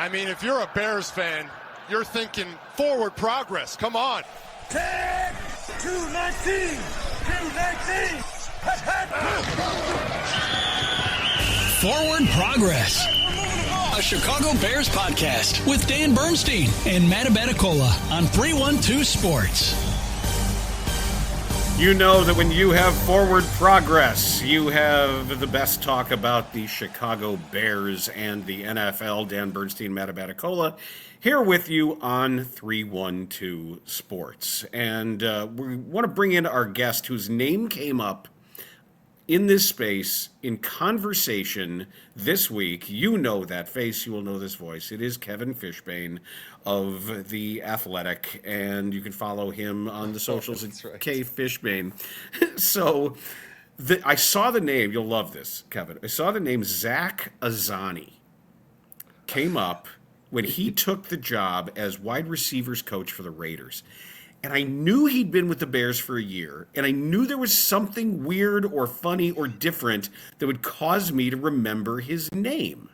I mean, if you're a Bears fan, you're thinking forward progress. Come on. 10, 219, 219. Forward Progress, a Chicago Bears podcast with Dan Bernstein and Matt Abaticola on 312 Sports. You know that when you have Forward Progress, you have the best talk about the Chicago Bears and the NFL. Dan Bernstein, Matt Abaticola, here with you on 312 Sports. And we want to bring in our guest whose name came up in this space in conversation this week. You know that face, you will know this voice. It is Kevin Fishbain of The Athletic, and you can follow him on the socials at right. K Fishbain. So I saw the name, you'll love this, Kevin. I saw the name Zach Azzanni came up when he took the job as wide receivers coach for the Raiders. And I knew he'd been with the Bears for a year, and I knew there was something weird or funny or different that would cause me to remember his name.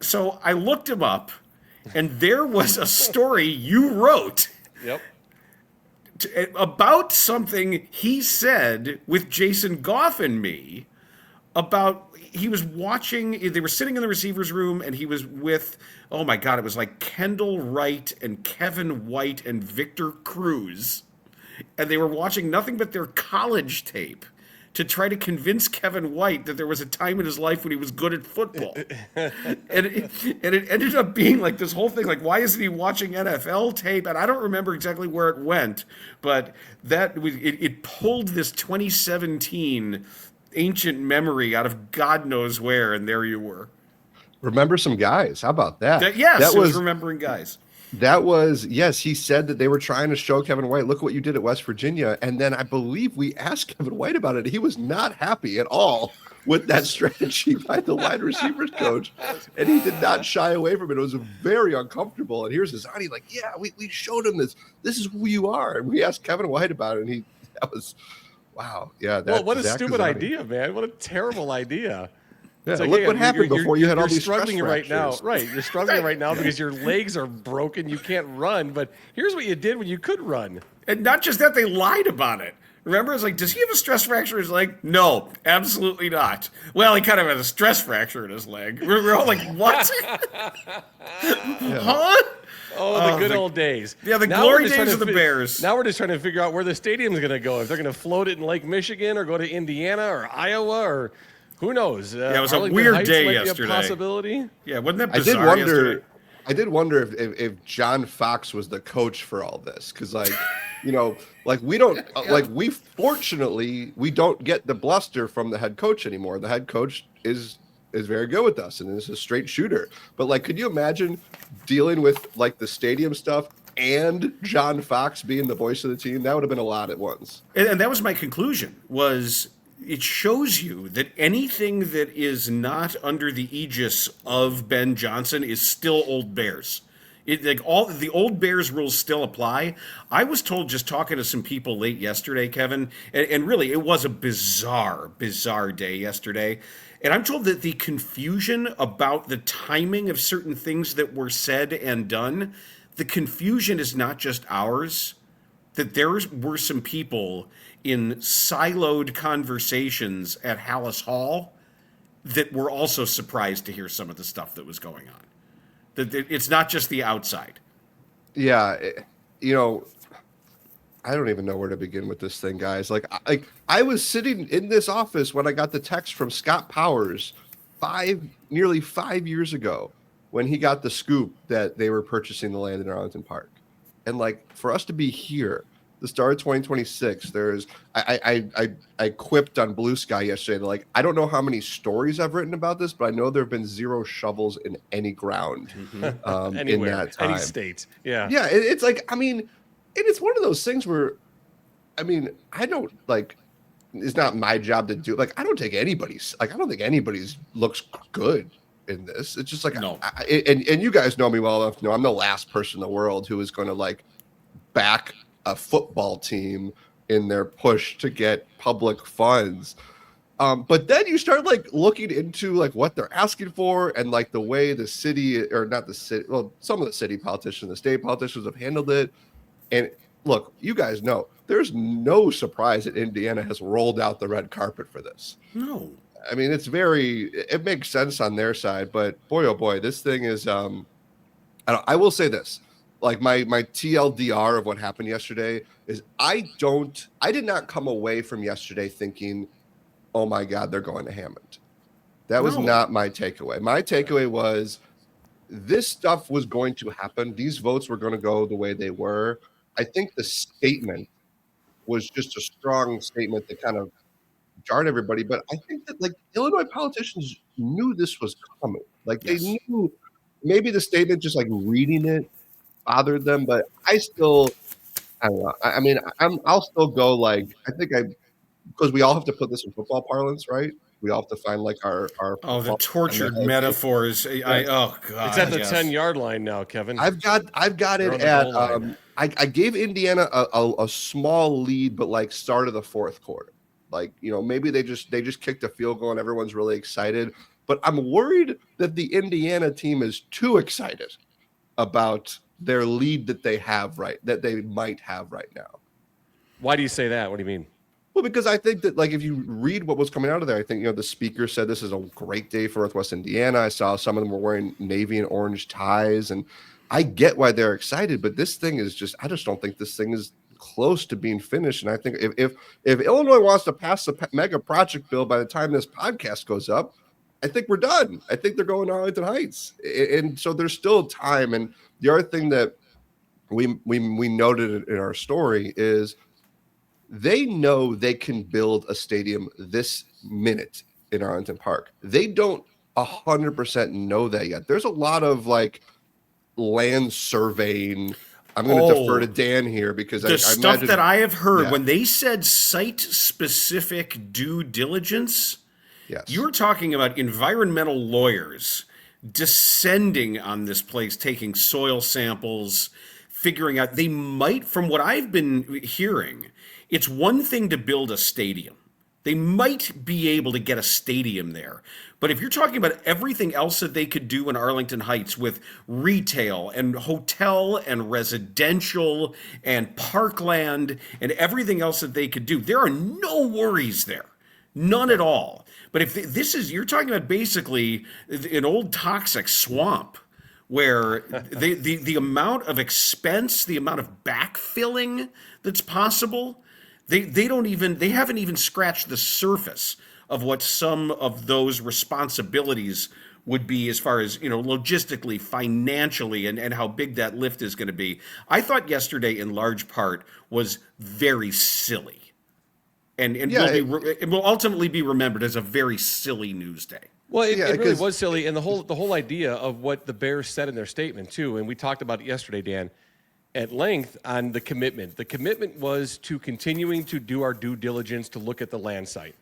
So I looked him up, and there was a story you wrote about something he said with Jason Goff and me about he was watching, they were sitting in the receivers room, and he was with, oh my God, it was like Kendall Wright and Kevin White and Victor Cruz. And they were watching nothing but their college tape to try to convince Kevin White that there was a time in his life when he was good at football. and it ended up being like this whole thing, like, why isn't he watching NFL tape? And I don't remember exactly where it went, but it pulled this 2017 ancient memory out of God knows where, and there you were. Remember some guys. How about that? That was remembering guys. That was, yes, he said that they were trying to show Kevin White, look what you did at West Virginia. And then I believe we asked Kevin White about it. He was not happy at all with that strategy by the wide receivers coach. And he did not shy away from it. It was very uncomfortable. And here's Azzanni like, yeah, we showed him this. This is who you are. And we asked Kevin White about it. And that was, wow. Yeah. Well, what a stupid idea, man. What a terrible idea. Yeah, like, look what happened before you had all these struggling right now. fractures. Right. You're struggling right now because your legs are broken. You can't run. But here's what you did when you could run. And not just that, they lied about it. Remember, it's like, does he have a stress fracture in his leg? No, absolutely not. Well, he kind of has a stress fracture in his leg. We're all like, what? Huh? Oh, the good old days. Yeah, the glory days of the Bears. Now we're just trying to figure out where the stadium's going to go. If they're going to float it in Lake Michigan or go to Indiana or Iowa or who knows. Yeah, it was Arlington a weird Heights day might yesterday. Be a possibility. Yeah, wasn't that bizarre yesterday? I did wonder if John Fox was the coach for all this. Because, like, you know, like we don't, like fortunately, we don't get the bluster from the head coach anymore. The head coach is very good with us and is a straight shooter. But, like, could you imagine dealing with, like, the stadium stuff and John Fox being the voice of the team? That would have been a lot at once. And that was my conclusion, was it shows you that anything that is not under the aegis of Ben Johnson is still old Bears. All the old Bears rules still apply. I was told, just talking to some people late yesterday, Kevin, and really it was a bizarre day yesterday. And I'm told that the confusion about the timing of certain things that were said and done, the confusion is not just ours, that there were some people in siloed conversations at Hallis Hall that were also surprised to hear some of the stuff that was going on. That it's not just the outside. Yeah, you know, I don't even know where to begin with this thing, guys. Like I was sitting in this office when I got the text from Scott Powers nearly 5 years ago when he got the scoop that they were purchasing the land in Arlington Park. And, like, for us to be here, the start of 2026, I quipped on Blue Sky yesterday. Like, I don't know how many stories I've written about this, but I know there have been zero shovels in any ground in that time. Any state. Yeah. Yeah. It's like, I mean, and it's one of those things where, I mean, I don't, like, it's not my job to do. Like, I don't think anybody's looks good in this. It's just like, no. And you guys know me well enough to know I'm the last person in the world who is going to, like, back a football team in their push to get public funds. But then you start like looking into like what they're asking for and like the way the city, or not the city, well, some of the city politicians, the state politicians have handled it. And look, you guys know there's no surprise that Indiana has rolled out the red carpet for this. No. I mean, it makes sense on their side, but boy, oh boy, this thing is, I will say this, like my TLDR of what happened yesterday is I did not come away from yesterday thinking, oh my God, they're going to Hammond. That was not my takeaway. My takeaway was this stuff was going to happen. These votes were going to go the way they were. I think the statement was just a strong statement that kind of jarred everybody. But I think that like Illinois politicians knew this was coming. Like they knew maybe the statement, just like reading it, bothered them. But I don't know. I mean, I'll still go like because we all have to put this in football parlance, right? We all have to find like our the tortured metaphors. Oh God, it's at the 10-yard line now, Kevin. I've got it at I gave Indiana a small lead, but like start of the fourth quarter. Like, maybe they just kicked a field goal and everyone's really excited. But I'm worried that the Indiana team is too excited about their lead that they might have right now. Why do you say that? What do you mean? Well, because I think that, like, if you read what was coming out of there, I think, the speaker said this is a great day for Northwest Indiana. I saw some of them were wearing navy and orange ties, and I get why they're excited, but this thing is I just don't think this thing is close to being finished. And I think if Illinois wants to pass the mega project bill by the time this podcast goes up, I think we're done. I think they're going to Arlington Heights. And so there's still time. And the other thing that we noted in our story is they know they can build a stadium this minute in Arlington Park. They don't 100% know that yet. There's a lot of like land surveying. I'm going to defer to Dan here because the stuff that I have heard when they said site-specific due diligence, you're talking about environmental lawyers descending on this place, taking soil samples, figuring out they might, from what I've been hearing, it's one thing to build a stadium. They might be able to get a stadium there. But if you're talking about everything else that they could do in Arlington Heights with retail and hotel and residential and parkland and everything else that they could do, there are no worries there. None at all. But if you're talking about basically an old toxic swamp where the amount of expense, the amount of backfilling that's possible, they haven't even scratched the surface of what some of those responsibilities would be as far as, logistically, financially, and how big that lift is going to be. I thought yesterday, in large part, was very silly. And it will ultimately be remembered as a very silly news day. Well, it really was silly, and the whole idea of what the Bears said in their statement, too, and we talked about it yesterday, Dan, at length on the commitment. The commitment was to continuing to do our due diligence to look at the land site.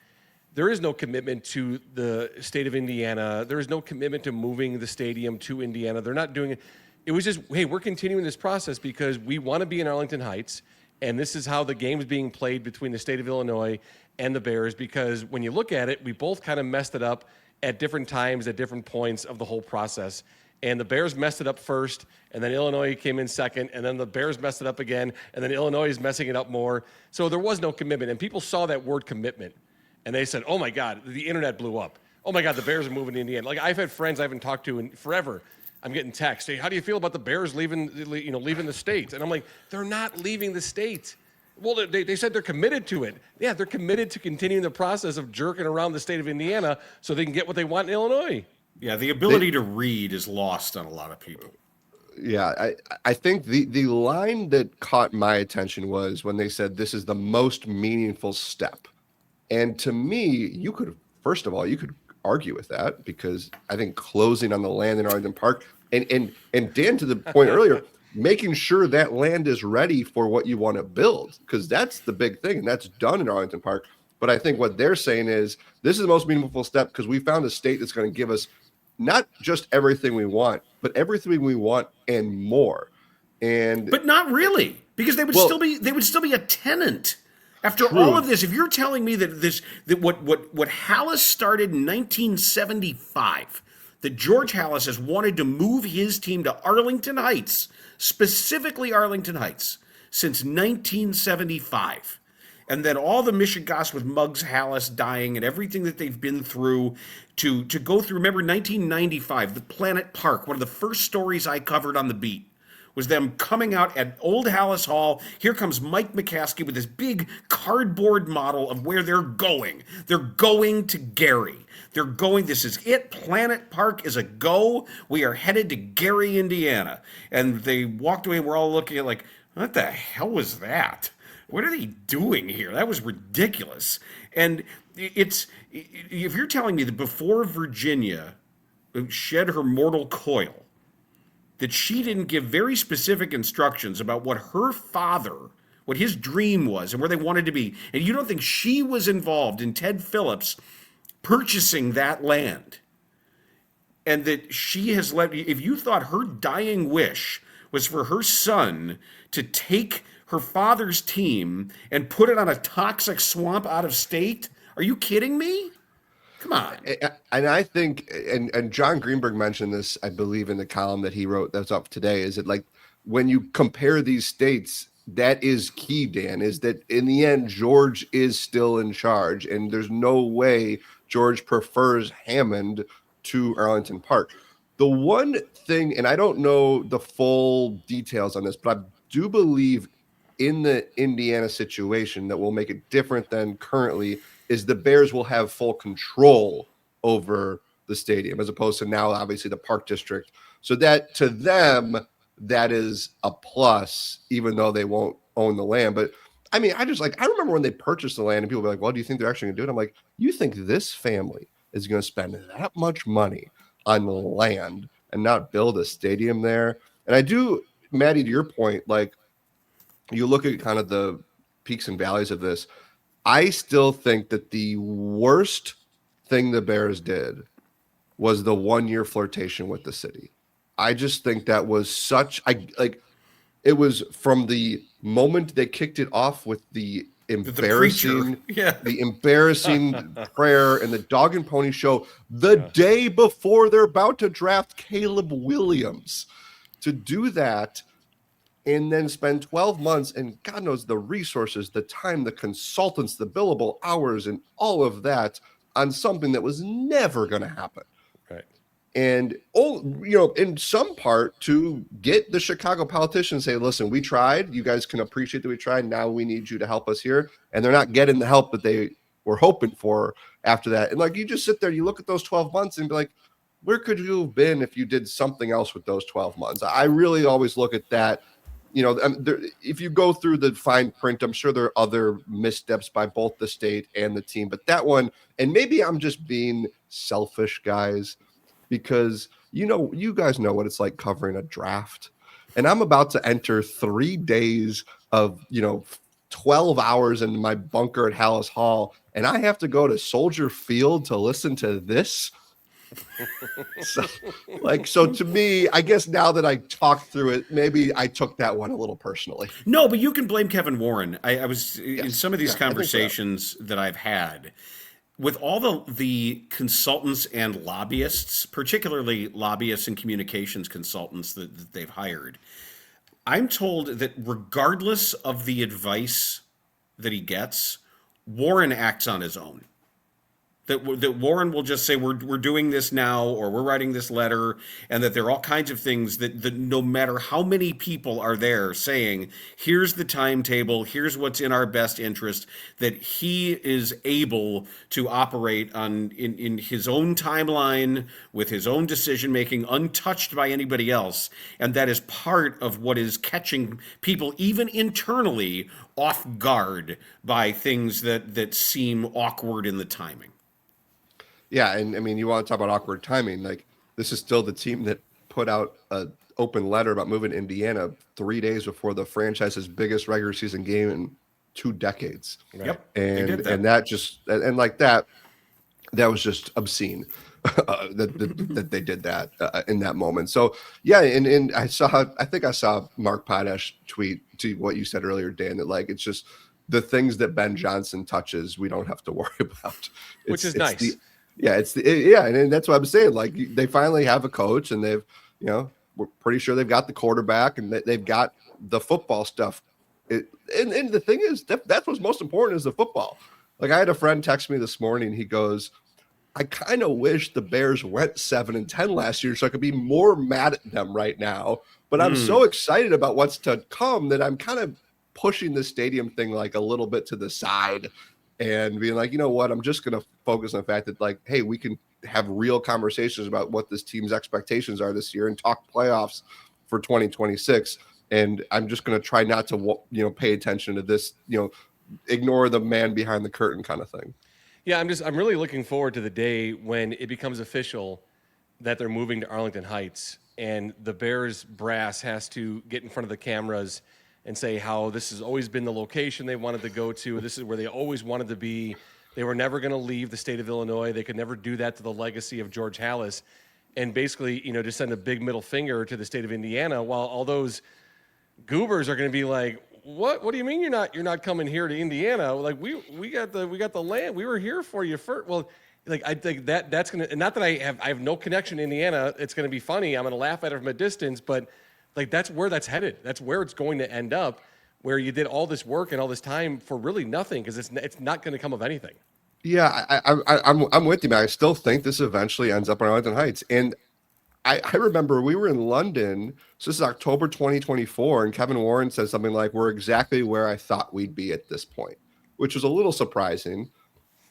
There is no commitment to the state of Indiana. There is no commitment to moving the stadium to Indiana. They're not doing it. It was just, hey, we're continuing this process because we want to be in Arlington Heights, and this is how the game's being played between the state of Illinois and the Bears, because when you look at it, we both kind of messed it up at different times, at different points of the whole process. And the Bears messed it up first, and then Illinois came in second, and then the Bears messed it up again, and then Illinois is messing it up more. So there was no commitment, and people saw that word commitment, and they said, oh, my God, the internet blew up. Oh, my God, the Bears are moving to Indiana. Like, I've had friends I haven't talked to in forever. I'm getting texts. Hey, how do you feel about the Bears leaving the state? And I'm like, they're not leaving the state. Well, they said they're committed to it. Yeah, they're committed to continuing the process of jerking around the state of Indiana so they can get what they want in Illinois. Yeah, the ability to read is lost on a lot of people. Yeah, I think the line that caught my attention was when they said this is the most meaningful step. And to me, you could argue with that because I think closing on the land in Arlington Park and Dan, to the point earlier, making sure that land is ready for what you want to build, because that's the big thing, and that's done in Arlington Park. But I think what they're saying is this is the most meaningful step because we found a state that's going to give us not just everything we want, but everything we want and more. But not really, because they would still be a tenant After all of this, if you're telling me that what Hallis started in 1975, that George Hallis has wanted to move his team to Arlington Heights, specifically Arlington Heights, since 1975, and then all the Michigas with Muggs Hallis dying and everything that they've been through to go through. Remember 1995, the Planet Park, one of the first stories I covered on the beat was them coming out at Old Hallis Hall. Here comes Mike McCaskey with this big cardboard model of where they're going. They're going to Gary. They're going, this is it. Planet Park is a go. We are headed to Gary, Indiana. And they walked away. We're all looking at like, what the hell was that? What are they doing here? That was ridiculous. And if you're telling me that before Virginia shed her mortal coil, that she didn't give very specific instructions about what her father, what his dream was and where they wanted to be, and you don't think she was involved in Ted Phillips purchasing that land, and that she has let, if you thought her dying wish was for her son to take her father's team and put it on a toxic swamp out of state, are you kidding me? Come on. And I think, and John Greenberg mentioned this, I believe, in the column that he wrote that's up today, is that like when you compare these states, that is key, Dan, is that in the end, George is still in charge, and there's no way George prefers Hammond to Arlington Park. The one thing, and I don't know the full details on this, but I do believe in the Indiana situation that will make it different than currently is the Bears will have full control over the stadium as opposed to now, obviously, the Park District. So that to them, that is a plus, even though they won't own the land. But I mean, I remember when they purchased the land and people were like, well, do you think they're actually going to do it? I'm like, you think this family is going to spend that much money on the land and not build a stadium there? And I do, Maddie, to your point, like you look at kind of the peaks and valleys of this. I still think that the worst thing the Bears did was the 1-year flirtation with the city. I just think that was it was from the moment they kicked it off with the embarrassing, the embarrassing prayer and the dog and pony show the day before they're about to draft Caleb Williams. To do that and then spend 12 months and God knows the resources, the time, the consultants, the billable hours, and all of that on something that was never going to happen. Right. And, in some part to get the Chicago politicians say, listen, we tried. You guys can appreciate that we tried. Now we need you to help us here. And they're not getting the help that they were hoping for after that. And like, you just sit there, you look at those 12 months and be like, where could you have been if you did something else with those 12 months? I really always look at that. If you go through the fine print, I'm sure there are other missteps by both the state and the team, but that one, and maybe I'm just being selfish, guys, because you guys know what it's like covering a draft, and I'm about to enter 3 days of 12 hours in my bunker at Hallis Hall, and I have to go to Soldier Field to listen to this. So to me, I guess now that I talked through it, maybe I took that one a little personally. No, but you can blame Kevin Warren. I was in some of these conversations that I've had with all the consultants and lobbyists, particularly lobbyists and communications consultants that they've hired. I'm told that regardless of the advice that he gets, Warren acts on his own. That Warren will just say, we're doing this now, or we're writing this letter, and that there are all kinds of things that no matter how many people are there saying, here's the timetable, here's what's in our best interest, that he is able to operate in his own timeline, with his own decision-making, untouched by anybody else. And that is part of what is catching people, even internally, off guard by things that seem awkward in the timing. Yeah, and I mean, you want to talk about awkward timing. Like, this is still the team that put out an open letter about moving to Indiana 3 days before the franchise's biggest regular season game in 2 decades. Right. Yep, and that just and like that was just obscene that they did that in that moment. So yeah, and I think I saw Mark Potash tweet to what you said earlier, Dan, that like it's just the things that Ben Johnson touches, we don't have to worry about. Which is nice. And that's what I'm saying. Like, they finally have a coach, and they've, we're pretty sure they've got the quarterback, and they've got the football stuff. And the thing is, that's what's most important is the football. Like, I had a friend text me this morning. He goes, I kind of wish the Bears went 7-10 last year so I could be more mad at them right now. But I'm so excited about what's to come that I'm kind of pushing the stadium thing like a little bit to the side and being like, you know what, I'm just going to focus on the fact that, like, hey, we can have real conversations about what this team's expectations are this year and talk playoffs for 2026. And I'm just going to try not to, pay attention to this, ignore the man behind the curtain kind of thing. Yeah, I'm really looking forward to the day when it becomes official that they're moving to Arlington Heights, and the Bears brass has to get in front of the cameras and say how this has always been the location they wanted to go to. This is where they always wanted to be. They were never going to leave the state of Illinois. They could never do that to the legacy of George Halas, and basically, just send a big middle finger to the state of Indiana, while all those goobers are going to be like, What do you mean you're not coming here to Indiana? Like, we got the land. We were here for you first. Well, like, I think that's gonna, and not that I have no connection to Indiana. It's gonna be funny. I'm gonna laugh at it from a distance, but like, that's where that's headed. That's where it's going to end up, where you did all this work and all this time for really nothing, because it's not going to come of anything. Yeah, I'm with you, man. I still think this eventually ends up in Arlington Heights, and I remember we were in London, so this is October 2024, and Kevin Warren said something like, we're exactly where I thought we'd be at this point, which was a little surprising.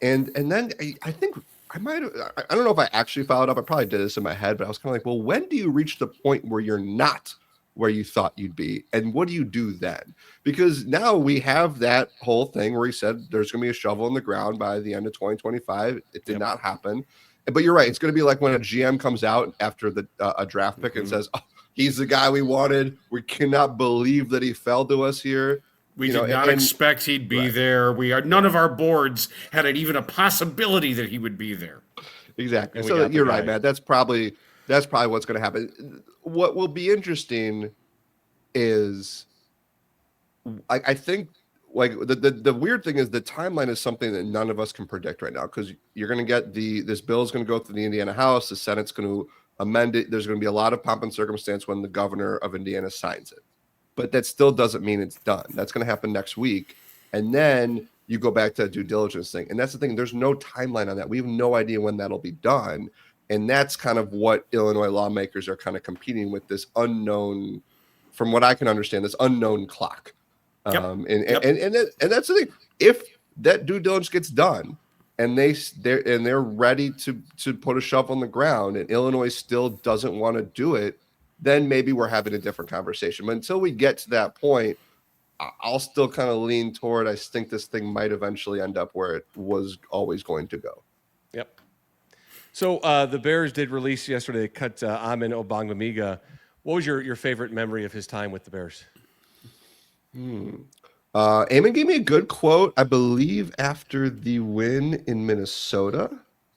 And then I think I don't know if I actually followed up. I probably did this in my head, but I was kind of like, well, when do you reach the point where you're not where you thought you'd be? And what do you do then? Because now we have that whole thing where he said there's going to be a shovel in the ground by the end of 2025. It did not happen. But you're right. It's going to be like when a GM comes out after a draft pick and says, oh, he's the guy we wanted. We cannot believe that he fell to us here. We did not expect he'd be there. None of our boards had even a possibility that he would be there. Exactly. So you're right, Matt. That's probably what's going to happen. What will be interesting is, I think, like, the weird thing is the timeline is something that none of us can predict right now, because you're going to get this bill is going to go through the Indiana House. The Senate's going to amend it. There's going to be a lot of pomp and circumstance when the governor of Indiana signs it. But that still doesn't mean it's done. That's going to happen next week. And then you go back to that due diligence thing. And that's the thing. There's no timeline on that. We have no idea when that'll be done. And that's kind of what Illinois lawmakers are kind of competing with, this unknown, from what I can understand, this unknown clock. Yep. And that's the thing. If that due diligence gets done and they're ready to put a shovel in the ground, and Illinois still doesn't want to do it, then maybe we're having a different conversation. But until we get to that point, I'll still kind of lean toward, I think this thing might eventually end up where it was always going to go. Yep. So the Bears did release yesterday, they cut Amin Obangbamiga. What was your favorite memory of his time with the Bears? Eamon gave me a good quote, I believe, after the win in Minnesota.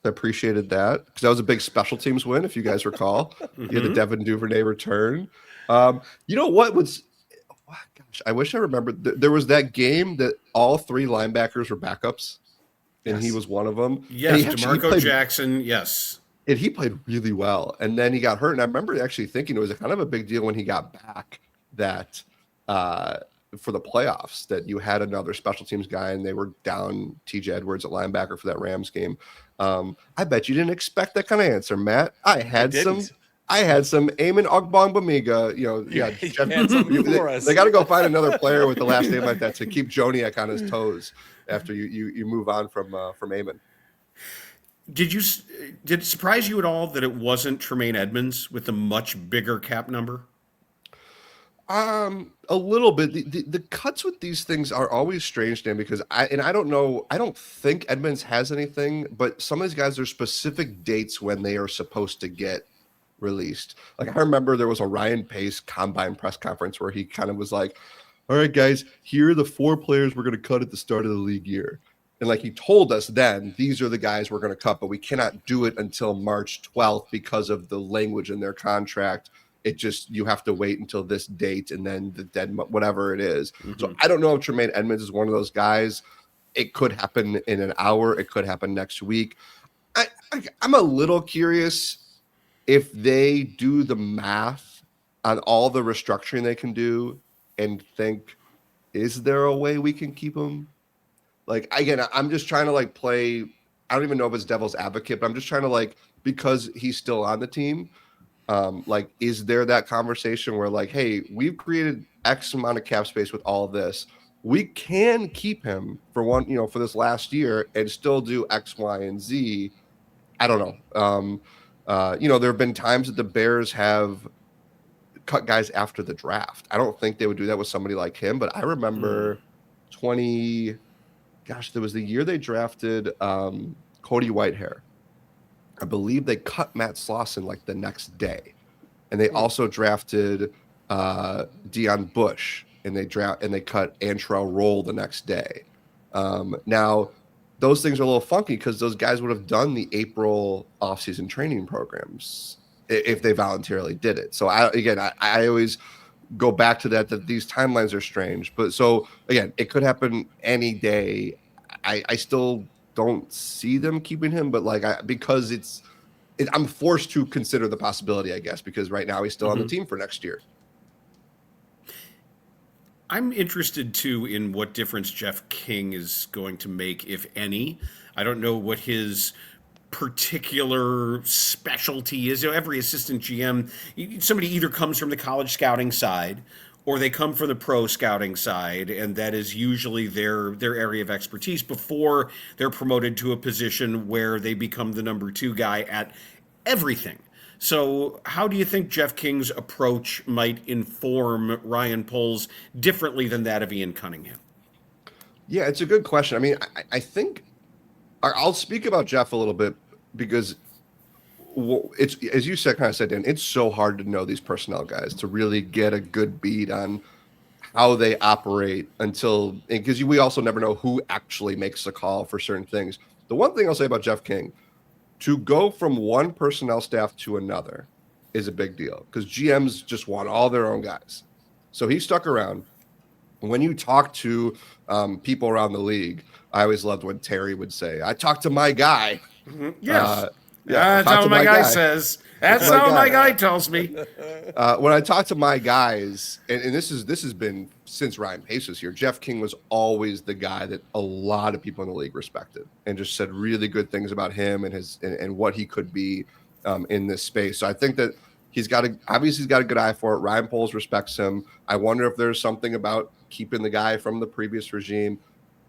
I appreciated that, because that was a big special teams win, if you guys recall. You had the Devin Duvernay return. You know what was? Oh, gosh, I wish I remembered. There was that game that all three linebackers were backups, and he was one of them. Yes, DeMarco Jackson. Yes, and he played really well. And then he got hurt, and I remember actually thinking it was kind of a big deal when he got back that. For the playoffs, that you had another special teams guy and they were down TJ Edwards at linebacker for that Rams game. I bet you didn't expect that kind of answer, Matt. I had some Eamon Ogbongbemiga, they got to go find another player with the last name like that to keep Joniak on his toes after you move on from Eamon. Did it surprise you at all that it wasn't Tremaine Edmonds with a much bigger cap number? A little bit. The cuts with these things are always strange, Dan, because I don't know. I don't think Edmonds has anything, but some of these guys, there's specific dates when they are supposed to get released. Like, I remember there was a Ryan Pace combine press conference where he kind of was like, all right, guys, here are the 4 players we're going to cut at the start of the league year. And like he told us then, these are the guys we're going to cut, but we cannot do it until March 12th because of the language in their contract It just, you have to wait until this date and then the whatever it is. So I don't know if Tremaine Edmonds is one of those guys. It could happen in an hour. It could happen next week. I'm a little curious if they do the math on all the restructuring they can do and think, is there a way we can keep him? Like, again, I'm just trying to like play. I don't even know if it's devil's advocate, but I'm just trying to like, because he's still on the team. Like, is there that conversation where like, hey, we've created X amount of cap space with all this. We can keep him for one, for this last year and still do X, Y, and Z. I don't know. There have been times that the Bears have cut guys after the draft. I don't think they would do that with somebody like him, but I remember there was the year they drafted Cody Whitehair. I believe they cut Matt Slauson like the next day. And they also drafted Deion Bush, and they cut Antrell Roll the next day. Now, those things are a little funky because those guys would have done the April offseason training programs if they voluntarily did it. So I always go back to that these timelines are strange. But so again, it could happen any day. I still don't see them keeping him, but because I'm forced to consider the possibility, I guess, because right now he's still on the team for next year. I'm interested, too, in what difference Jeff King is going to make, if any. I don't know what his particular specialty is. Every assistant GM, somebody either comes from the college scouting side or they come from the pro scouting side, and that is usually their area of expertise before they're promoted to a position where they become the number 2 guy at everything. So how do you think Jeff King's approach might inform Ryan Poles differently than that of Ian Cunningham? Yeah, it's a good question. I mean, I think I'll speak about Jeff a little bit because it's, as you said, Dan, it's so hard to know these personnel guys to really get a good beat on how they operate because we also never know who actually makes the call for certain things. The one thing I'll say about Jeff King, to go from one personnel staff to another is a big deal because GMs just want all their own guys. So he stuck around. When you talk to people around the league, I always loved when Terry would say, I talked to my guy. Yes. That's how my guy says. That's how my guy tells me. When I talk to my guys, and this has been since Ryan Pace was here, Jeff King was always the guy that a lot of people in the league respected and just said really good things about him and what he could be in this space. So I think that he's got a good eye for it. Ryan Poles respects him. I wonder if there's something about keeping the guy from the previous regime.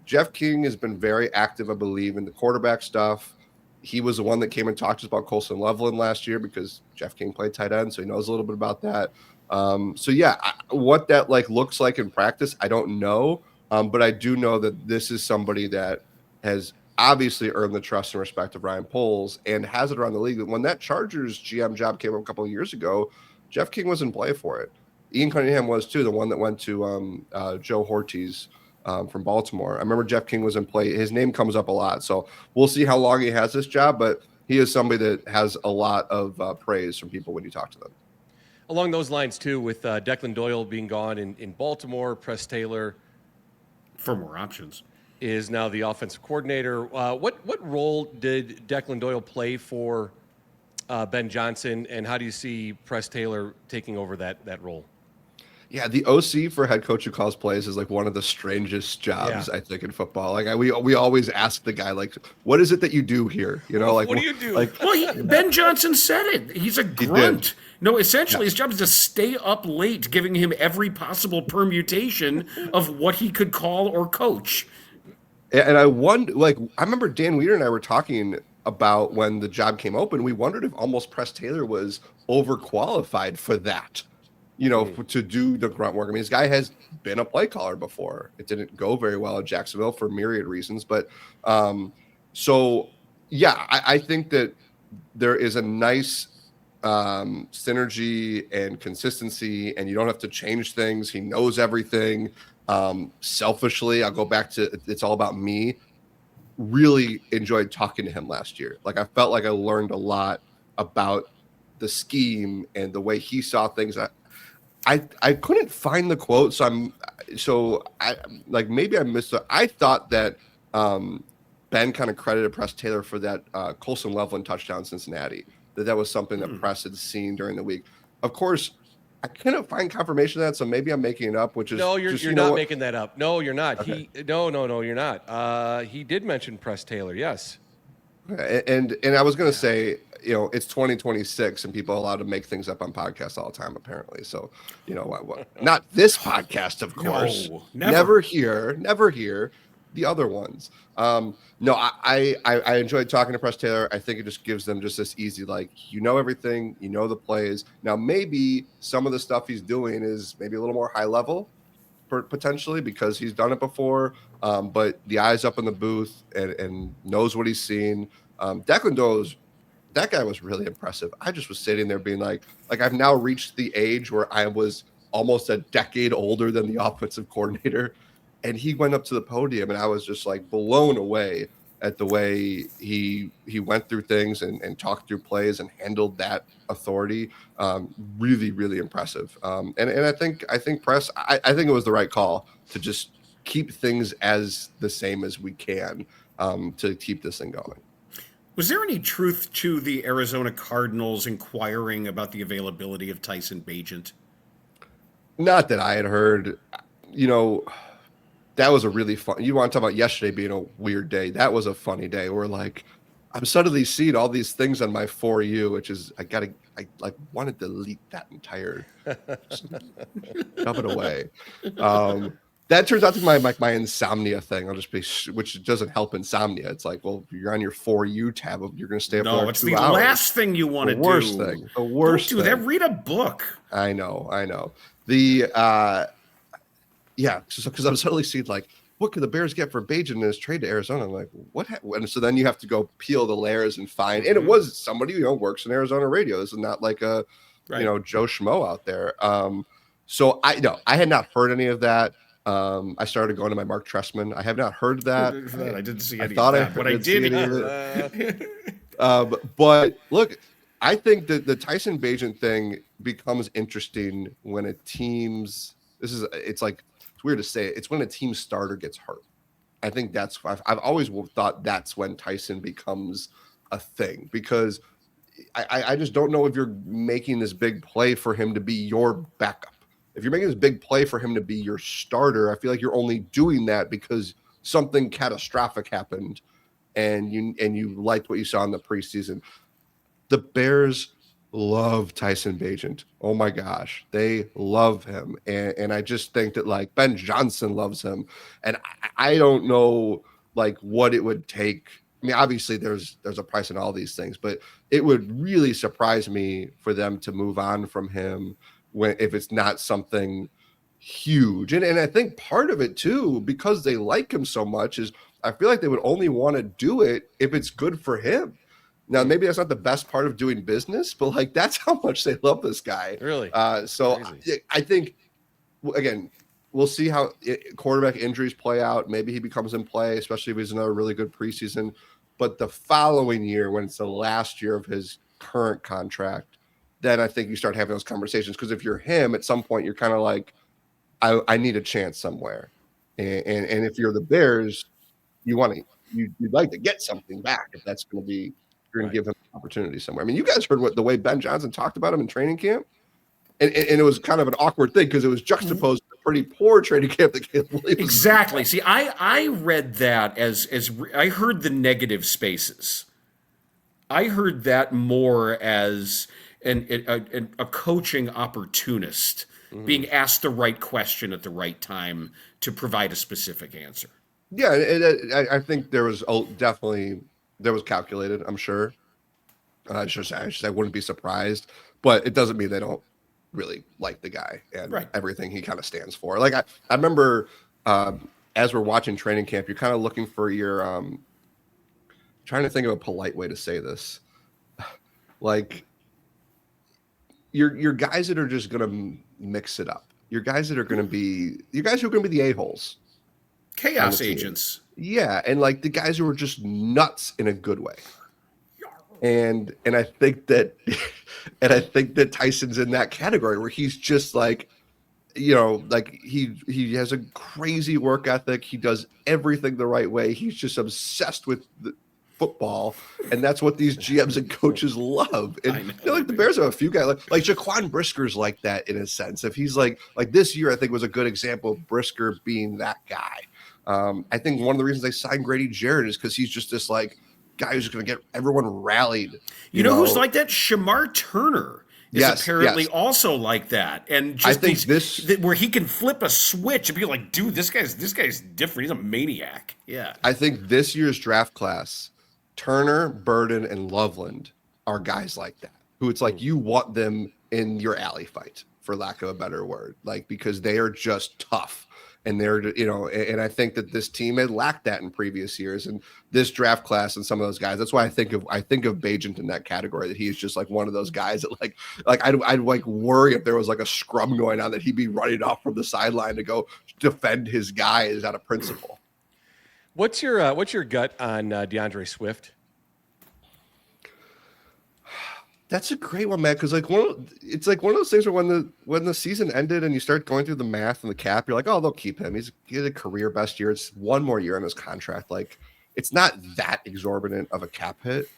Jeff King has been very active, I believe, in the quarterback stuff. He was the one that came and talked to us about Colson Loveland last year because Jeff King played tight end, so he knows a little bit about that. What that looks like in practice, I don't know, but I do know that this is somebody that has obviously earned the trust and respect of Ryan Poles and has it around the league. When that Chargers GM job came up a couple of years ago, Jeff King was in play for it. Ian Cunningham was too, the one that went to Joe Horty's from Baltimore. I remember Jeff King was in play. His name comes up a lot. So we'll see how long he has this job, but he is somebody that has a lot of praise from people when you talk to them. Along those lines, too, with Declan Doyle being gone in Baltimore, Press Taylor, for more options, is now the offensive coordinator. What role did Declan Doyle play for Ben Johnson, and how do you see Press Taylor taking over that role? Yeah, the OC for head coach who calls plays is one of the strangest jobs, I think, in football. We always ask the guy, what is it that you do here? What do you do? Ben Johnson said it. He's a grunt. No, essentially, his job is to stay up late, giving him every possible permutation of what he could call or coach. And I wonder, I remember Dan Weeder and I were talking about when the job came open. We wondered if almost Press Taylor was overqualified for that. To do the grunt work. I mean, this guy has been a play caller before. It didn't go very well in Jacksonville for myriad reasons. But I think that there is a nice synergy and consistency, and you don't have to change things. He knows everything. Selfishly, I'll go back to it's all about me. Really enjoyed talking to him last year. I felt like I learned a lot about the scheme and the way he saw things. I couldn't find the quote, so I like maybe I missed it. I thought that Ben kind of credited Press Taylor for that Colson Loveland touchdown in Cincinnati. That was something that Press had seen during the week. Of course, I couldn't find confirmation of that, so maybe I'm making it up. Which is no, you're just, not making that up. No, you're not. Okay. No, you're not. He did mention Press Taylor. Yes. And I was going to say, it's 2026 and people are allowed to make things up on podcasts all the time, apparently. So, not this podcast, of course. No, never here. The other ones. No, I enjoyed talking to Press Taylor. I think it just gives them just this easy, everything, the plays. Now, maybe some of the stuff he's doing is maybe a little more high level, potentially, because he's done it before. But the eyes up in the booth and knows what he's seen. Declan Doe's, that guy was really impressive. I just was sitting there being like I've now reached the age where I was almost a decade older than the offensive coordinator. And he went up to the podium and I was just blown away at the way he went through things and talked through plays and handled that authority. Really, really impressive. And I think Press, I think it was the right call to just keep things as the same as we can to keep this thing going. Was there any truth to the Arizona Cardinals inquiring about the availability of Tyson Bagent? Not that I had heard. That was a really fun. You want to talk about yesterday being a weird day? That was a funny day. Where I'm suddenly seeing all these things on my For You, which is I want to delete that entire, dump it away. That turns out to be my insomnia thing. I'll just be, which doesn't help insomnia. It's you're on your For You tab. You're going to stay up No, for it's 2 the hours. last thing you want to do. The worst thing. The worst. Don't do thing. that. Read a book. I know. The yeah, because I'm suddenly seeing what could the Bears get for Bagent in his trade to Arizona? I'm like, what? And so then you have to go peel the layers and find. And it was somebody works in Arizona radio. This is not like a Joe Schmo out there. So I had not heard any of that. I started going to my Mark Trestman. I have not heard that. I didn't see any I thought of that, but I did. But look, I think that the Tyson Bagent thing becomes interesting when a team's. It's weird to say it. It's when a team starter gets hurt. I think that's I've always thought that's when Tyson becomes a thing, because I just don't know if you're making this big play for him to be your backup. If you're making this big play for him to be your starter, I feel like you're only doing that because something catastrophic happened and you liked what you saw in the preseason. The Bears love Tyson Bagent. Oh my gosh, they love him, and I just think that Ben Johnson loves him, and I don't know what it would take. I mean, obviously there's a price in all these things, but it would really surprise me for them to move on from him if it's not something huge. And I think part of it too, because they like him so much, is I feel like they would only want to do it if it's good for him. Now, maybe that's not the best part of doing business, but that's how much they love this guy. Really? So I think, again, we'll see how quarterback injuries play out. Maybe he becomes in play, especially if he's another really good preseason. But the following year, when it's the last year of his current contract, then I think you start having those conversations. Because if you're him, at some point, you're kind of I need a chance somewhere. And if you're the Bears, you'd like to get something back if that's going to be. You're going to give him an opportunity somewhere. I mean, you guys heard the way Ben Johnson talked about him in training camp, and it was kind of an awkward thing because it was juxtaposed to a pretty poor training camp that Caleb Williams. Exactly. See, I read that as I heard the negative spaces. I heard that more as a coaching opportunist being asked the right question at the right time to provide a specific answer. Yeah, I think there was definitely. That was calculated, I'm sure. I wouldn't be surprised, but it doesn't mean they don't really like the guy and everything he kind of stands for. I remember as we're watching training camp, you're kind of looking for your trying to think of a polite way to say this. Your guys that are just gonna mix it up. Your guys that are gonna be the a-holes. Chaos agents. Yeah, and the guys who are just nuts in a good way. And I think that and I think that Tyson's in that category where he's just like, like he has a crazy work ethic. He does everything the right way. He's just obsessed with the football, and that's what these GMs and coaches love. And like the Bears have a few guys like Jaquan Brisker's like that in a sense. If he's like this year, I think was a good example of Brisker being that guy. I think one of the reasons they signed Grady Jarrett is because he's just this like guy who's going to get everyone rallied. You know who's like that? Shamar Turner is apparently also like that, and just I think where he can flip a switch and be like, "Dude, this guy's different. He's a maniac." Yeah, I think this year's draft class, Turner, Burden, and Loveland are guys like that who it's like you want them in your alley fight, for lack of a better word, like because they are just tough. And they're, and I think that this team had lacked that in previous years, and this draft class and some of those guys. That's why I think of Bajent in that category. That he's just like one of those guys that like I'd like worry if there was like a scrum going on that he'd be running off from the sideline to go defend his guys out of principle. What's your gut on DeAndre Swift? That's a great one, man. Because it's like one of those things where when the season ended and you start going through the math and the cap, you're like, oh, they'll keep him. He had a career best year. It's one more year on his contract. Like, it's not that exorbitant of a cap hit,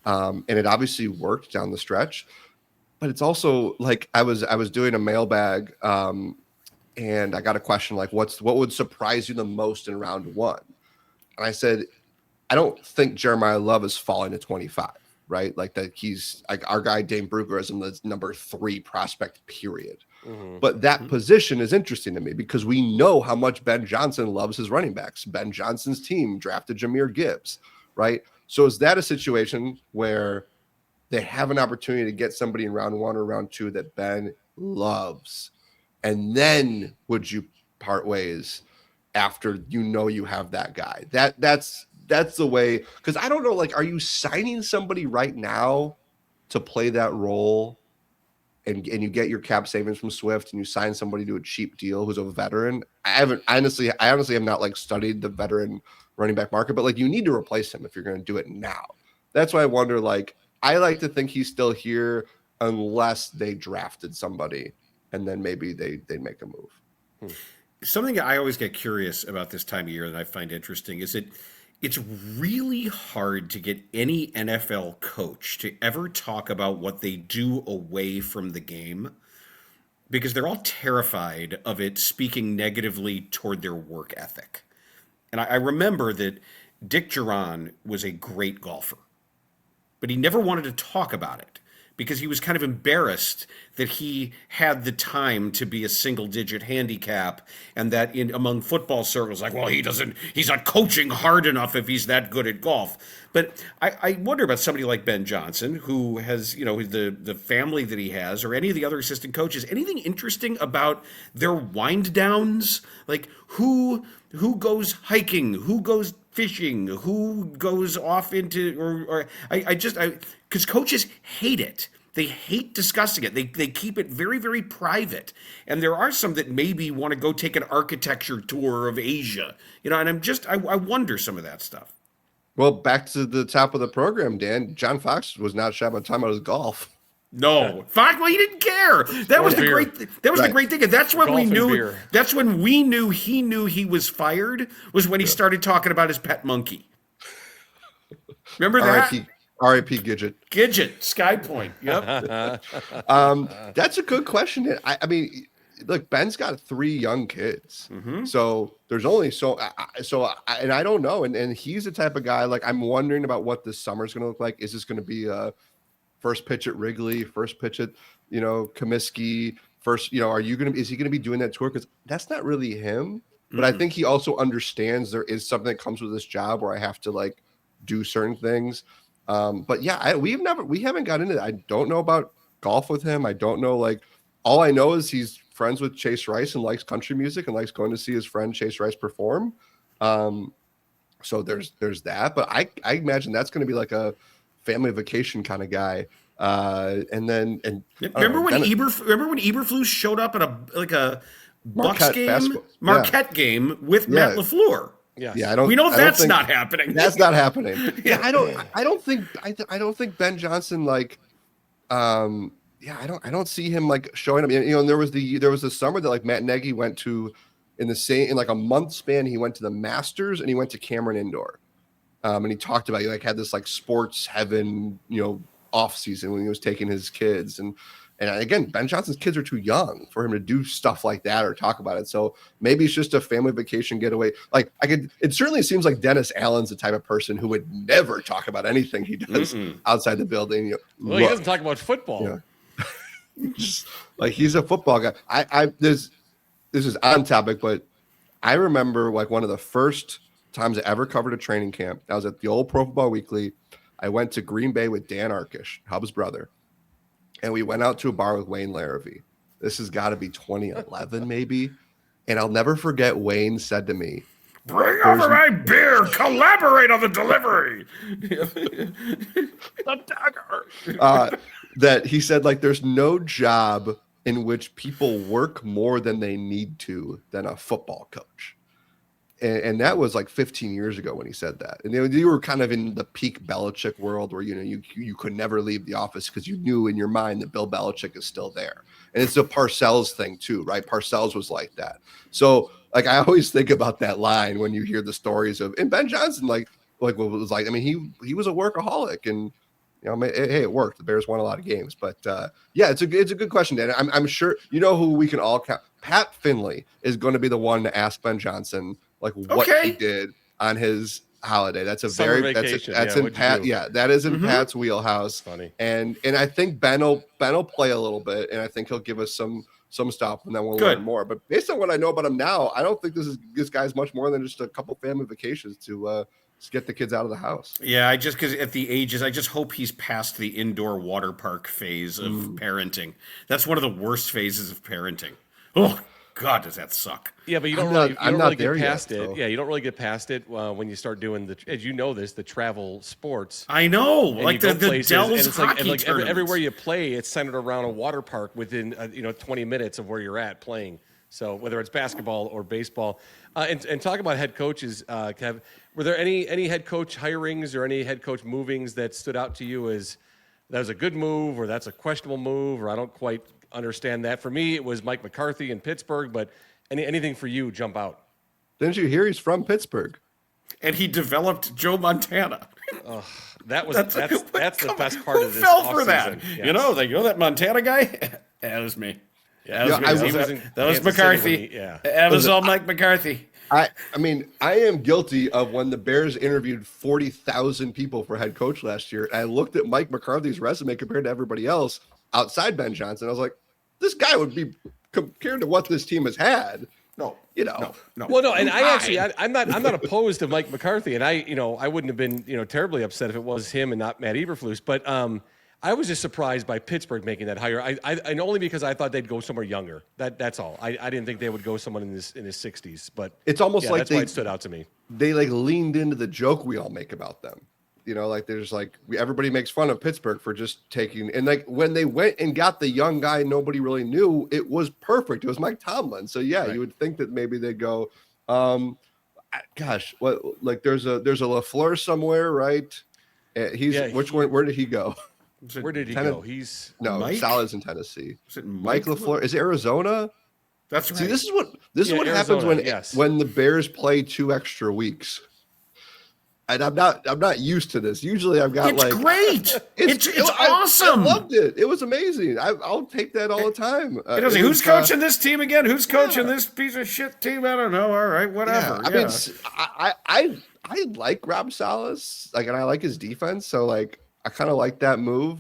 and it obviously worked down the stretch. But it's also like I was doing a mailbag, and I got a question like, what would surprise you the most in round one? And I said, I don't think Jeremiah Love is falling to 25. Right, like that he's like our guy Dane Brugger is in the number 3 prospect period. But that position is interesting to me because we know how much Ben Johnson loves his running backs. Ben Johnson's team drafted Jahmyr Gibbs, right? So is that a situation where they have an opportunity to get somebody in round 1 or round 2 that Ben loves, and then would you part ways after you have that guy? That's the way, because I don't know, like, are you signing somebody right now to play that role and you get your cap savings from Swift and you sign somebody to a cheap deal who's a veteran? I honestly have not like studied the veteran running back market, but like you need to replace him if you're going to do it now. That's why I wonder, like, I like to think he's still here unless they drafted somebody and then maybe they make a move. Something I always get curious about this time of year that I find interesting is it's really hard to get any NFL coach to ever talk about what they do away from the game because they're all terrified of it speaking negatively toward their work ethic. And I remember that Dick Duran was a great golfer, but he never wanted to talk about it because he was kind of embarrassed that he had the time to be a single-digit handicap, and that among football circles, like, well, he's not coaching hard enough if he's that good at golf. But I wonder about somebody like Ben Johnson, who has, the family that he has, or any of the other assistant coaches. Anything interesting about their wind downs? Like who goes hiking? Who goes fishing? Who goes off into because coaches hate it. They hate discussing it. They keep it very, very private. And there are some that maybe want to go take an architecture tour of Asia. And I wonder some of that stuff. Well, back to the top of the program, Dan. John Fox was not shy about time out his golf. No, Fox. Well, he didn't care. That was the great. That was the great thing, and that's when we knew. Beer. That's when we knew he was fired. Was when he started talking about his pet monkey. Remember that? R.I.P. Gidget. Sky Point. Yep. That's a good question. I mean, look, Ben's got 3 young kids, so there's only and I don't know. And he's the type of guy, like, I'm wondering about what this summer's going to look like. Is this going to be a first pitch at Wrigley, first pitch at Comiskey, first? Is he going to be doing that tour? Because that's not really him. But I think he also understands there is something that comes with this job where I have to like do certain things. But yeah, we haven't got into that. I don't know about golf with him. I don't know, like, all I know is he's friends with Chase Rice and likes country music and likes going to see his friend Chase Rice perform. So there's that, but I imagine that's going to be like a family vacation kind of guy. Remember when Eberflus showed up at a Bucks game, Marquette game with Matt LaFleur. Yes. Yeah, I don't. We know I don't that's think- not happening. That's not happening. Yeah, I don't think Ben Johnson like. Yeah, I don't see him like showing up. You know, and there was the summer that like Matt Nagy went to in like a month span. He went to the Masters and he went to Cameron Indoor. And he talked about he like had this like sports heaven, off season when he was taking his kids and again, Ben Johnson's kids are too young for him to do stuff like that or talk about it. So maybe it's just a family vacation getaway. Like it certainly seems like Dennis Allen's the type of person who would never talk about anything he does outside the building. Well, he doesn't talk about football. Just like he's a football guy. This is on topic, but I remember like one of the first times I ever covered a training camp. I was at the old Pro Football Weekly. I went to Green Bay with Dan Arkish, Hub's brother, and we went out to a bar with Wayne Larrivee. This has got to be 2011, maybe. And I'll never forget Wayne said to me, "Bring over my beer. Collaborate on the delivery." The dagger. That he said, like, there's no job in which people work more than they need to than a football coach. And that was like 15 years ago when he said that. And you were kind of in the peak Belichick world where, you could never leave the office because you knew in your mind that Bill Belichick is still there. And it's a Parcells thing too, right? Parcells was like that. So like, I always think about that line when you hear the stories of, and Ben Johnson, like what was like, I mean, he was a workaholic and, hey, it worked. The Bears won a lot of games, but yeah, it's a good question, Dan. I'm sure who we can all count. Pat Finley is going to be the one to ask Ben Johnson like what he did on his holiday. That's a Summer very vacation. that's in Pat. Yeah, that is in Pat's wheelhouse. Funny. And I think Ben will play a little bit, and I think he'll give us some stuff, and then we'll learn more. But based on what I know about him now, I don't think this guy's much more than just a couple family vacations to get the kids out of the house. Yeah, because at the ages, I just hope he's past the indoor water park phase of parenting. That's one of the worst phases of parenting. Oh, God, does that suck? Yeah, but you don't really get past it. Yeah, you don't really get past it when you start doing as you know this, the travel sports. I know, like the Dells and it's hockey like tournaments. everywhere you play, it's centered around a water park within 20 minutes of where you're at playing. So whether it's basketball or baseball, and talk about head coaches, Kev, were there any head coach hirings or any head coach movings that stood out to you as that was a good move or that's a questionable move or I don't quite understand that? For me, it was Mike McCarthy in Pittsburgh, but anything for you jump out? Didn't you hear he's from Pittsburgh? And he developed Joe Montana. That's the best part of this. Who fell for that? Yes. You know that Montana guy? That was me. Yeah, that was McCarthy. That was all Mike McCarthy. I mean, I am guilty of when the Bears interviewed 40,000 people for head coach last year. And I looked at Mike McCarthy's resume compared to everybody else outside Ben Johnson. I was like, this guy would be compared to what this team has had. No. Well, no, and I'm not opposed to Mike McCarthy, and I wouldn't have been terribly upset if it was him and not Matt Eberflus, but I was just surprised by Pittsburgh making that hire. And only because I thought they'd go somewhere younger. That's all. I didn't think they would go someone in his 60s. But it's almost like that's why it stood out to me. They like leaned into the joke we all make about them. Like there's like everybody makes fun of Pittsburgh for just taking and like when they went and got the young guy nobody really knew, it was perfect. It was Mike Tomlin. So yeah, right. You would think that maybe they go, gosh, what like there's a LaFleur somewhere, right? Which one? Where did he go? Where did he go? He's Salah's in Tennessee. Is it Mike LaFleur? Is it Arizona? That's right. See, this is what happens when the Bears play 2 extra weeks. And I'm not used to this. Usually I've got it's great. It's awesome. I loved it. It was amazing. I'll take that all the time. Who's coaching this team again? Who's coaching this piece of shit team? I don't know. All right, whatever. I like Rob Salas, and I like his defense. So I kind of like that move.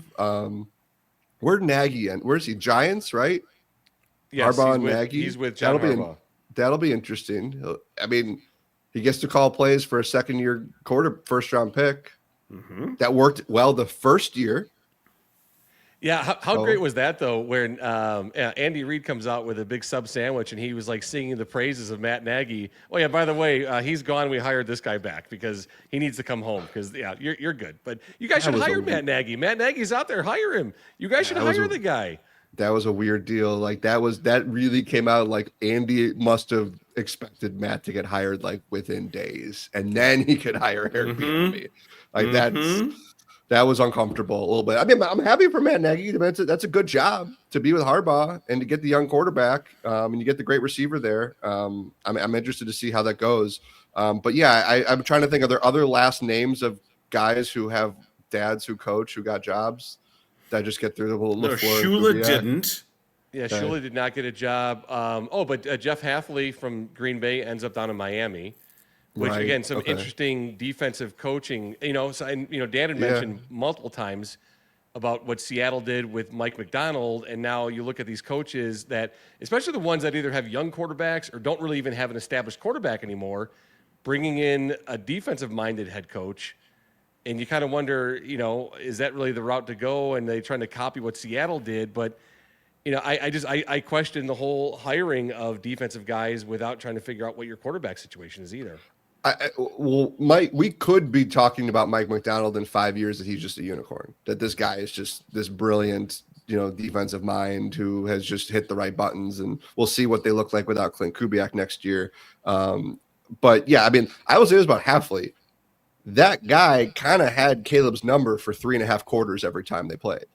Where'd Nagy end? Where's he? Giants, right? Yes, Harbaugh and Nagy. He's with John Harbaugh. That'll be interesting. He gets to call plays for a second-year first-round pick. Mm-hmm. That worked well the first year. Yeah, how great was that, though, when Andy Reid comes out with a big sub sandwich, and he was, singing the praises of Matt Nagy. Oh, yeah, by the way, he's gone. We hired this guy back because he needs to come home because, you're good. But you guys should hire Matt Nagy. Matt Nagy's out there. Hire him. You guys should hire the guy. That was a weird deal. Like that really came out like Andy must have expected Matt to get hired like within days, and then he could hire Eric Bieniemy. Like that was uncomfortable a little bit. I mean, I'm happy for Matt Nagy. That's a good job to be with Harbaugh and to get the young quarterback, and you get the great receiver there. I'm interested to see how that goes. But yeah, I'm trying to think, are there other last names of guys who have dads who coach who got jobs that just get through the little Shula didn't. Yeah, Shula did not get a job. But Jeff Hafley from Green Bay ends up down in Miami, which again, some interesting defensive coaching. Dan had mentioned multiple times about what Seattle did with Mike McDonald, and now you look at these coaches that, especially the ones that either have young quarterbacks or don't really even have an established quarterback anymore, bringing in a defensive-minded head coach. And you kind of wonder, is that really the route to go? And they're trying to copy what Seattle did. But, I question the whole hiring of defensive guys without trying to figure out what your quarterback situation is either. We could be talking about Mike McDonald in 5 years that he's just a unicorn, that this guy is just this brilliant, defensive mind who has just hit the right buttons, and we'll see what they look like without Clint Kubiak next year. But yeah, I mean, I will say this about Hafley. That guy kind of had Caleb's number for 3.5 quarters every time they played.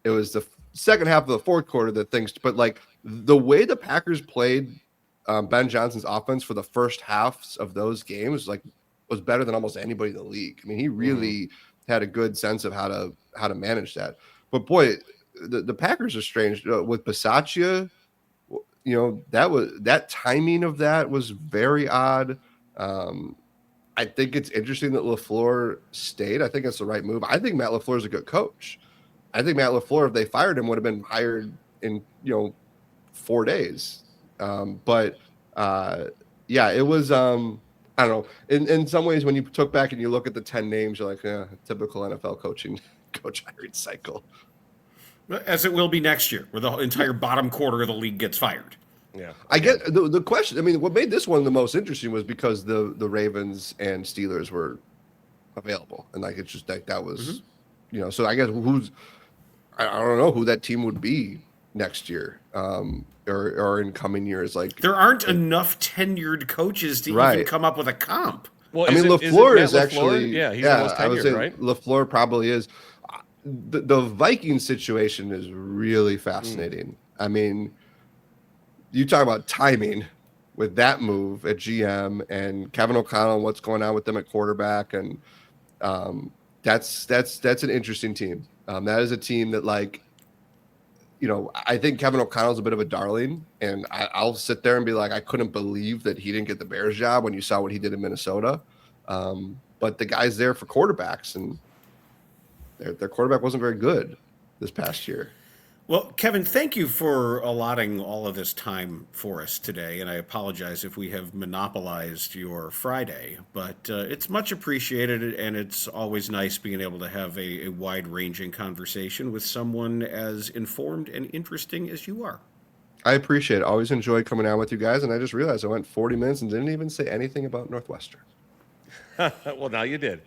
It was the second half of the fourth quarter that things, but like the way the Packers played Ben Johnson's offense for the first halves of those games was better than almost anybody in the league. I mean, he really had a good sense of how to manage that. But boy, the Packers are strange with Bisaccia. That timing of that was very odd. I think it's interesting that LaFleur stayed. I think it's the right move. I think Matt LaFleur is a good coach. I think Matt LaFleur, if they fired him, would have been hired in 4 days. But it was I don't know. In some ways, when you took back and you look at the 10 names, you're like, typical NFL coach hiring cycle. As it will be next year, where the entire bottom quarter of the league gets fired. Yeah, I get the question. I mean, what made this one the most interesting was because the Ravens and Steelers were available, and like it's just like that was, So I guess I don't know who that team would be next year, or in coming years. Like there aren't enough tenured coaches to even come up with a comp. Well, I mean, LaFleur is actually he's the most tenured, right? LaFleur probably is. The Vikings situation is really fascinating. I mean, you talk about timing with that move at GM and Kevin O'Connell and what's going on with them at quarterback, and that's an interesting team. That is a team that, like, I think Kevin O'Connell's a bit of a darling, and I'll sit there and be like, I couldn't believe that he didn't get the Bears job when you saw what he did in Minnesota. But the guy's there for quarterbacks, and their quarterback wasn't very good this past year. Well, Kevin, thank you for allotting all of this time for us today, and I apologize if we have monopolized your Friday, but it's much appreciated, and it's always nice being able to have a wide-ranging conversation with someone as informed and interesting as you are. I appreciate it. Always enjoy coming out with you guys, and I just realized I went 40 minutes and didn't even say anything about Northwestern. Well, now you did.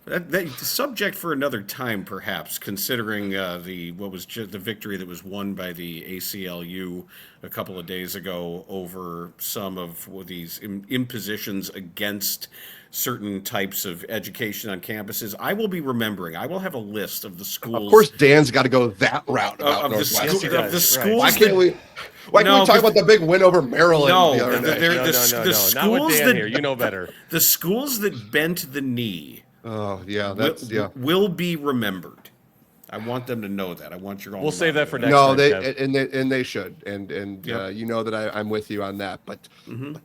That subject for another time, perhaps, considering the victory that was won by the ACLU a couple of days ago over some of these impositions against certain types of education on campuses. I will be remembering. I will have a list of the schools. Of course, Dan's got to go that route of the schools. Why can't we? Why can't we talk about the big win over Maryland? No, the other day? The schools not with Dan here. You know better. The schools that bent the knee. Oh yeah, will be remembered. I want them to know that. I want your own. We'll save that for next time. No, they should, and yep. I'm with you on that. But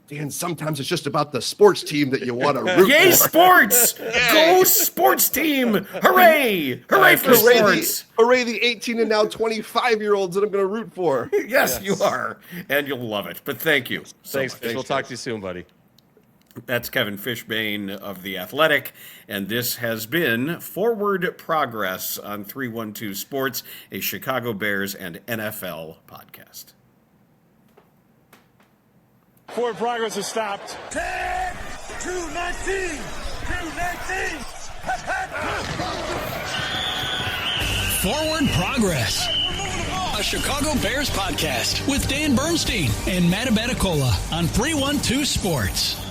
Dan, sometimes it's just about the sports team that you want to root Yay, for. Sports! Go sports team! Hooray! Hooray for sports! Hooray the 18 and now 25-year-olds that I'm going to root for. Yes, you are, and you'll love it. But thank you. Thanks, Fish. We'll talk to you soon, buddy. That's Kevin Fishbain of The Athletic, and this has been Forward Progress on 312 Sports, a Chicago Bears and NFL podcast. Forward Progress has stopped. 10, 219, 219. Forward Progress, a Chicago Bears podcast with Dan Bernstein and Matt Abaticola on 312 Sports.